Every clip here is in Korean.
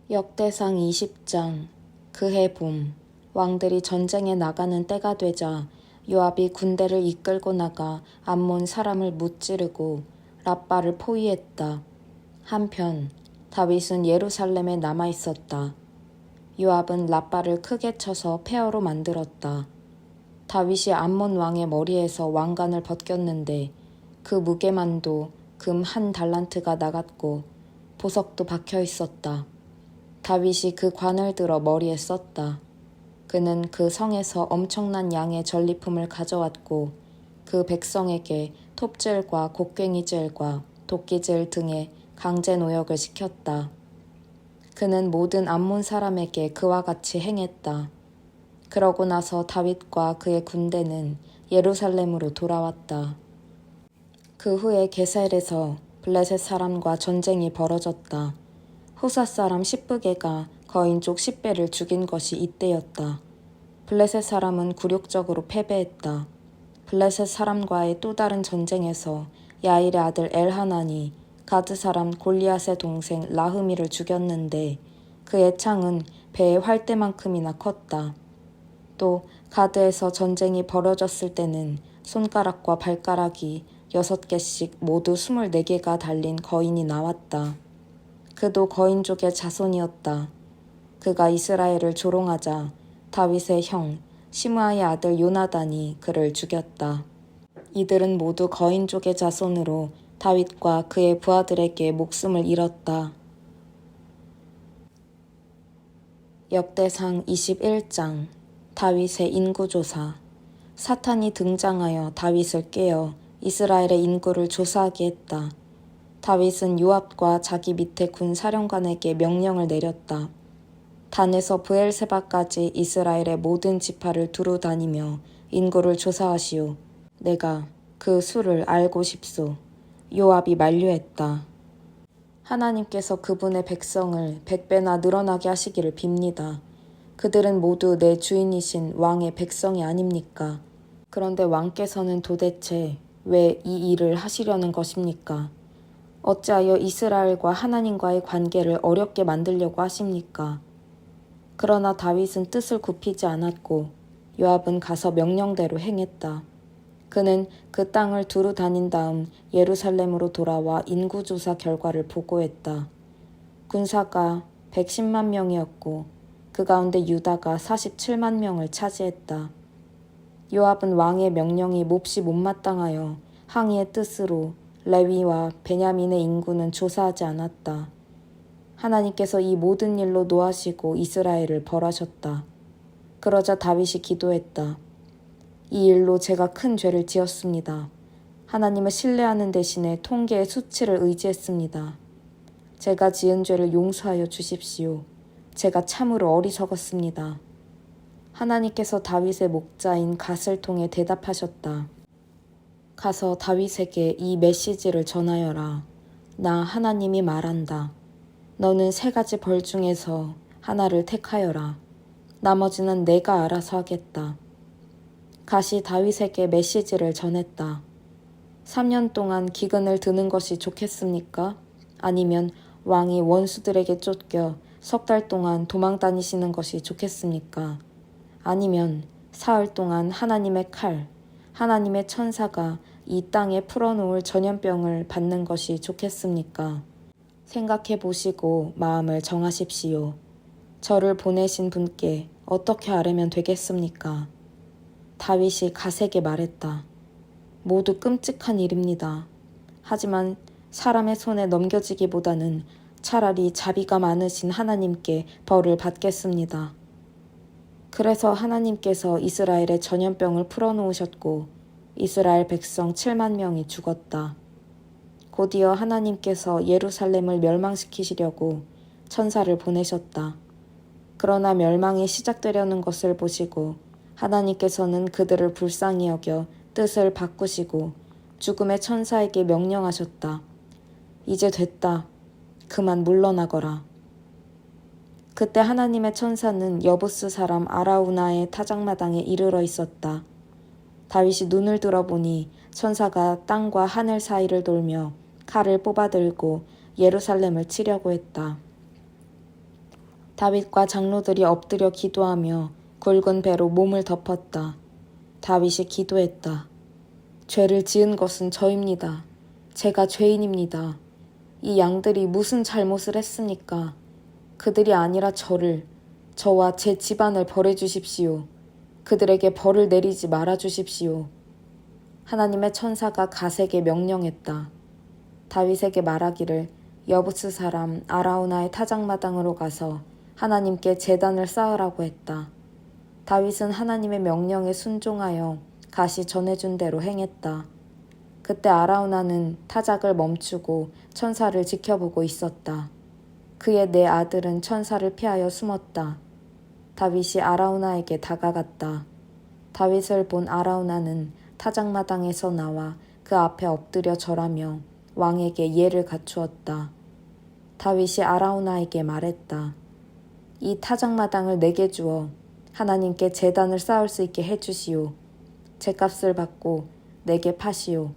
역대상 20장. 그해 봄, 왕들이 전쟁에 나가는 때가 되자 요압이 군대를 이끌고 나가 암몬 사람을 무찌르고 랍바를 포위했다. 한편 다윗은 예루살렘에 남아 있었다. 요압은 랍바를 크게 쳐서 폐허로 만들었다. 다윗이 암몬 왕의 머리에서 왕관을 벗겼는데 그 무게만도 금 1달란트가 나갔고 보석도 박혀 있었다. 다윗이 그 관을 들어 머리에 썼다. 그는 그 성에서 엄청난 양의 전리품을 가져왔고 그 백성에게 톱질과 곡괭이질과 도끼질 등의 강제 노역을 시켰다. 그는 모든 암몬 사람에게 그와 같이 행했다. 그러고 나서 다윗과 그의 군대는 예루살렘으로 돌아왔다. 그 후에 게셀에서 블레셋 사람과 전쟁이 벌어졌다. 후사 사람 십브게가 거인족 10배를 죽인 것이 이때였다. 블레셋 사람은 굴욕적으로 패배했다. 블레셋 사람과의 또 다른 전쟁에서 야일의 아들 엘하난이 가드 사람 골리앗의 동생 라흐미를 죽였는데 그의 창은 배의 활대만큼이나 컸다. 또 가드에서 전쟁이 벌어졌을 때는 손가락과 발가락이 6개씩 모두 24개가 달린 거인이 나왔다. 그도 거인족의 자손이었다. 그가 이스라엘을 조롱하자 다윗의 형 시므아의 아들 요나단이 그를 죽였다. 이들은 모두 거인족의 자손으로 다윗과 그의 부하들에게 목숨을 잃었다. 역대상 21장. 다윗의 인구조사. 사탄이 등장하여 다윗을 깨어 이스라엘의 인구를 조사하게 했다. 다윗은 요압과 자기 밑에 군 사령관에게 명령을 내렸다. 단에서 브엘세바까지 이스라엘의 모든 지파를 두루 다니며 인구를 조사하시오. 내가 그 수를 알고 싶소. 요압이 만류했다. 하나님께서 그분의 백성을 100배나 늘어나게 하시기를 빕니다. 그들은 모두 내 주인이신 왕의 백성이 아닙니까? 그런데 왕께서는 도대체 왜 이 일을 하시려는 것입니까? 어찌하여 이스라엘과 하나님과의 관계를 어렵게 만들려고 하십니까? 그러나 다윗은 뜻을 굽히지 않았고 요압은 가서 명령대로 행했다. 그는 그 땅을 두루 다닌 다음 예루살렘으로 돌아와 인구조사 결과를 보고했다. 군사가 110만 명이었고 그 가운데 유다가 47만 명을 차지했다. 요압은 왕의 명령이 몹시 못마땅하여 항의의 뜻으로 레위와 베냐민의 인구는 조사하지 않았다. 하나님께서 이 모든 일로 노하시고 이스라엘을 벌하셨다. 그러자 다윗이 기도했다. 이 일로 제가 큰 죄를 지었습니다. 하나님을 신뢰하는 대신에 통계의 수치를 의지했습니다. 제가 지은 죄를 용서하여 주십시오. 제가 참으로 어리석었습니다. 하나님께서 다윗의 목자인 갓을 통해 대답하셨다. 가서 다윗에게 이 메시지를 전하여라. 나 하나님이 말한다. 너는 3가지 벌 중에서 하나를 택하여라. 나머지는 내가 알아서 하겠다. 갓이 다윗에게 메시지를 전했다. 3년 동안 기근을 드는 것이 좋겠습니까? 아니면 왕이 원수들에게 쫓겨 3달 동안 도망 다니시는 것이 좋겠습니까? 아니면 사흘 동안 하나님의 칼, 하나님의 천사가 이 땅에 풀어놓을 전염병을 받는 것이 좋겠습니까? 생각해 보시고 마음을 정하십시오. 저를 보내신 분께 어떻게 아뢰면 되겠습니까? 다윗이 갓에게 말했다. 모두 끔찍한 일입니다. 하지만 사람의 손에 넘겨지기보다는 차라리 자비가 많으신 하나님께 벌을 받겠습니다. 그래서 하나님께서 이스라엘의 전염병을 풀어놓으셨고 이스라엘 백성 7만 명이 죽었다. 곧이어 하나님께서 예루살렘을 멸망시키시려고 천사를 보내셨다. 그러나 멸망이 시작되려는 것을 보시고 하나님께서는 그들을 불쌍히 여겨 뜻을 바꾸시고 죽음의 천사에게 명령하셨다. 이제 됐다. 그만 물러나거라. 그때 하나님의 천사는 여부스 사람 아라우나의 타작마당에 이르러 있었다. 다윗이 눈을 들어보니 천사가 땅과 하늘 사이를 돌며 칼을 뽑아들고 예루살렘을 치려고 했다. 다윗과 장로들이 엎드려 기도하며 굵은 배로 몸을 덮었다. 다윗이 기도했다. 죄를 지은 것은 저입니다. 제가 죄인입니다. 이 양들이 무슨 잘못을 했습니까? 그들이 아니라 저와 제 집안을 벌해 주십시오. 그들에게 벌을 내리지 말아 주십시오. 하나님의 천사가 갓에게 명령했다. 다윗에게 말하기를 여부스 사람 아라우나의 타작마당으로 가서 하나님께 제단을 쌓으라고 했다. 다윗은 하나님의 명령에 순종하여 갓이 전해준 대로 행했다. 그때 아라우나는 타작을 멈추고 천사를 지켜보고 있었다. 그의 네 아들은 천사를 피하여 숨었다. 다윗이 아라우나에게 다가갔다. 다윗을 본 아라우나는 타작마당에서 나와 그 앞에 엎드려 절하며 왕에게 예를 갖추었다. 다윗이 아라우나에게 말했다. 이 타작마당을 내게 주어 하나님께 제단을 쌓을 수 있게 해주시오. 제값을 받고 내게 파시오.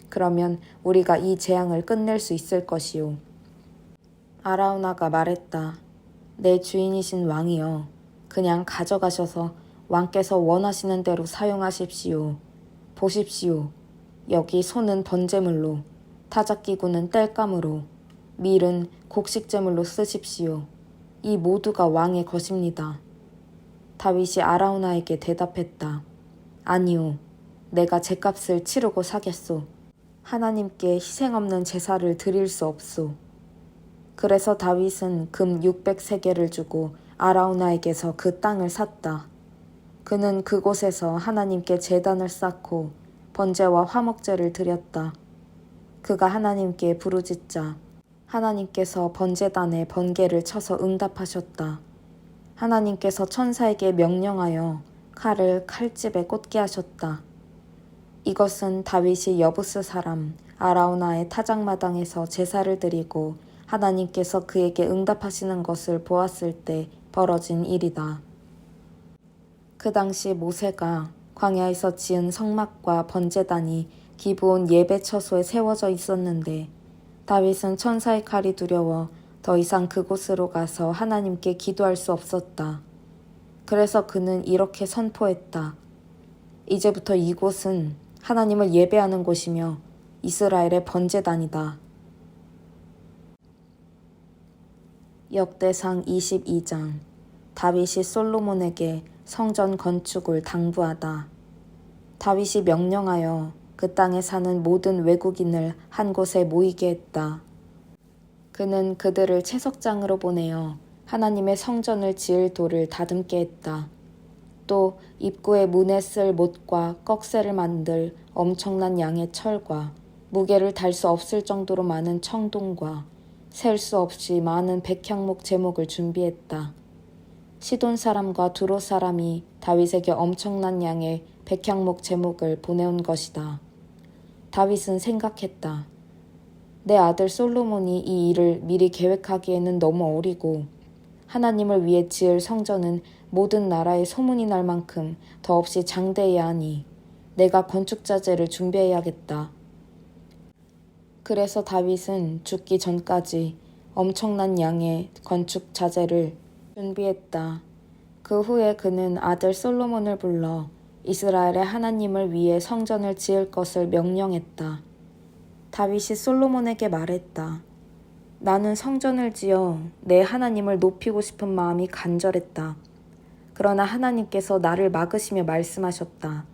그러면 우리가 이 재앙을 끝낼 수 있을 것이오. 아라우나가 말했다. 내 주인이신 왕이여, 그냥 가져가셔서 왕께서 원하시는 대로 사용하십시오. 보십시오. 여기 소는 번제물로, 타작기구는 땔감으로, 밀은 곡식제물로 쓰십시오. 이 모두가 왕의 것입니다. 다윗이 아라우나에게 대답했다. 아니오, 내가 제값을 치르고 사겠소. 하나님께 희생 없는 제사를 드릴 수 없소. 그래서 다윗은 금 600세겔을 주고 아라우나에게서 그 땅을 샀다. 그는 그곳에서 하나님께 제단을 쌓고 번제와 화목제를 드렸다. 그가 하나님께 부르짖자 하나님께서 번제단에 번개를 쳐서 응답하셨다. 하나님께서 천사에게 명령하여 칼을 칼집에 꽂게 하셨다. 이것은 다윗이 여부스 사람 아라우나의 타작마당에서 제사를 드리고 하나님께서 그에게 응답하시는 것을 보았을 때 벌어진 일이다. 그 당시 모세가 광야에서 지은 성막과 번제단이 기브온 예배 처소에 세워져 있었는데 다윗은 천사의 칼이 두려워 더 이상 그곳으로 가서 하나님께 기도할 수 없었다. 그래서 그는 이렇게 선포했다. 이제부터 이곳은 하나님을 예배하는 곳이며 이스라엘의 번제단이다. 역대상 22장. 다윗이 솔로몬에게 성전 건축을 당부하다. 다윗이 명령하여 그 땅에 사는 모든 외국인을 한 곳에 모이게 했다. 그는 그들을 채석장으로 보내어 하나님의 성전을 지을 돌을 다듬게 했다. 또 입구의 문에 쓸 못과 꺽쇠를 만들 엄청난 양의 철과 무게를 달 수 없을 정도로 많은 청동과 셀 수 없이 많은 백향목 제목을 준비했다. 시돈 사람과 두로 사람이 다윗에게 엄청난 양의 백향목 제목을 보내온 것이다. 다윗은 생각했다. 내 아들 솔로몬이 이 일을 미리 계획하기에는 너무 어리고 하나님을 위해 지을 성전은 모든 나라에 소문이 날 만큼 더없이 장대해야 하니 내가 건축자재를 준비해야겠다. 그래서 다윗은 죽기 전까지 엄청난 양의 건축자재를 준비했다. 그 후에 그는 아들 솔로몬을 불러 이스라엘의 하나님을 위해 성전을 지을 것을 명령했다. 다윗이 솔로몬에게 말했다. 나는 성전을 지어 내 하나님을 높이고 싶은 마음이 간절했다. 그러나 하나님께서 나를 막으시며 말씀하셨다.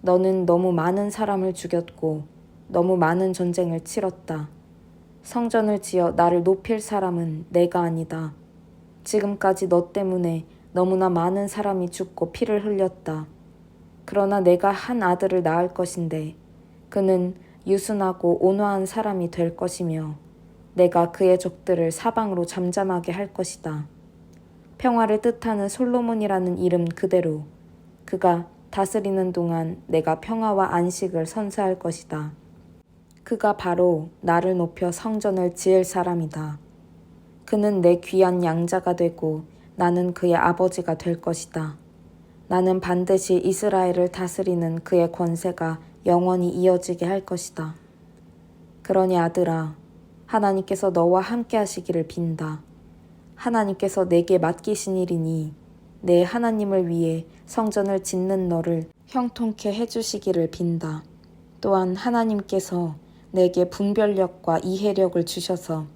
너는 너무 많은 사람을 죽였고 너무 많은 전쟁을 치렀다. 성전을 지어 나를 높일 사람은 내가 아니다. 지금까지 너 때문에 너무나 많은 사람이 죽고 피를 흘렸다. 그러나 내가 한 아들을 낳을 것인데 그는 유순하고 온화한 사람이 될 것이며 내가 그의 적들을 사방으로 잠잠하게 할 것이다. 평화를 뜻하는 솔로몬이라는 이름 그대로 그가 다스리는 동안 내가 평화와 안식을 선사할 것이다. 그가 바로 나를 높여 성전을 지을 사람이다. 그는 내 귀한 양자가 되고 나는 그의 아버지가 될 것이다. 나는 반드시 이스라엘을 다스리는 그의 권세가 영원히 이어지게 할 것이다. 그러니 아들아, 하나님께서 너와 함께 하시기를 빈다. 하나님께서 내게 맡기신 일이니 내 하나님을 위해 성전을 짓는 너를 형통케 해주시기를 빈다. 또한 하나님께서 내게 분별력과 이해력을 주셔서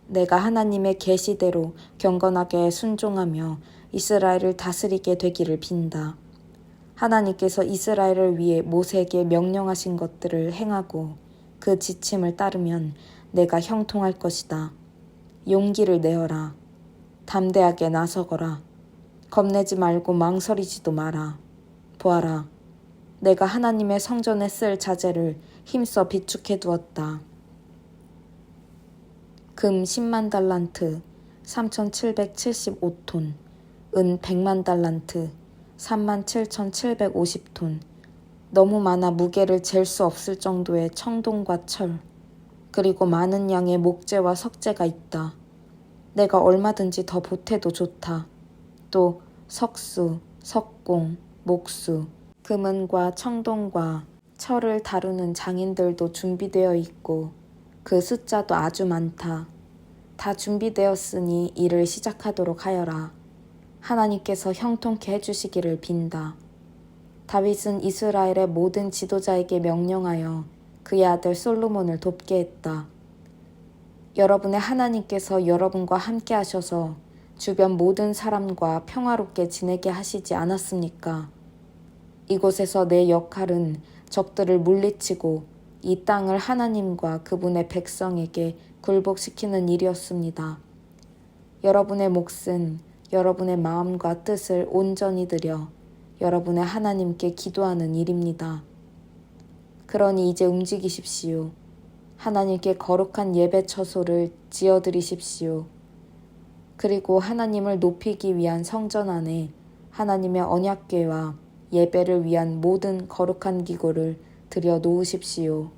내가 하나님의 계시대로 경건하게 순종하며 이스라엘을 다스리게 되기를 빈다. 하나님께서 이스라엘을 위해 모세에게 명령하신 것들을 행하고 그 지침을 따르면 내가 형통할 것이다. 용기를 내어라. 담대하게 나서거라. 겁내지 말고 망설이지도 마라. 보아라. 내가 하나님의 성전에 쓸 자재를 힘써 비축해 두었다. 금 10만 달란트 3,775톤, 은 100만 달란트 37,750톤, 너무 많아 무게를 잴 수 없을 정도의 청동과 철, 그리고 많은 양의 목재와 석재가 있다. 내가 얼마든지 더 보태도 좋다. 또 석수, 석공, 목수, 금은과 청동과 철을 다루는 장인들도 준비되어 있고 그 숫자도 아주 많다. 다 준비되었으니 일을 시작하도록 하여라. 하나님께서 형통케 해주시기를 빈다. 다윗은 이스라엘의 모든 지도자에게 명령하여 그의 아들 솔로몬을 돕게 했다. 여러분의 하나님께서 여러분과 함께 하셔서 주변 모든 사람과 평화롭게 지내게 하시지 않았습니까? 이곳에서 내 역할은 적들을 물리치고 이 땅을 하나님과 그분의 백성에게 굴복시키는 일이었습니다. 여러분의 몫은 여러분의 마음과 뜻을 온전히 들여 여러분의 하나님께 기도하는 일입니다. 그러니 이제 움직이십시오. 하나님께 거룩한 예배 처소를 지어드리십시오. 그리고 하나님을 높이기 위한 성전 안에 하나님의 언약궤와 예배를 위한 모든 거룩한 기구를 들여 놓으십시오.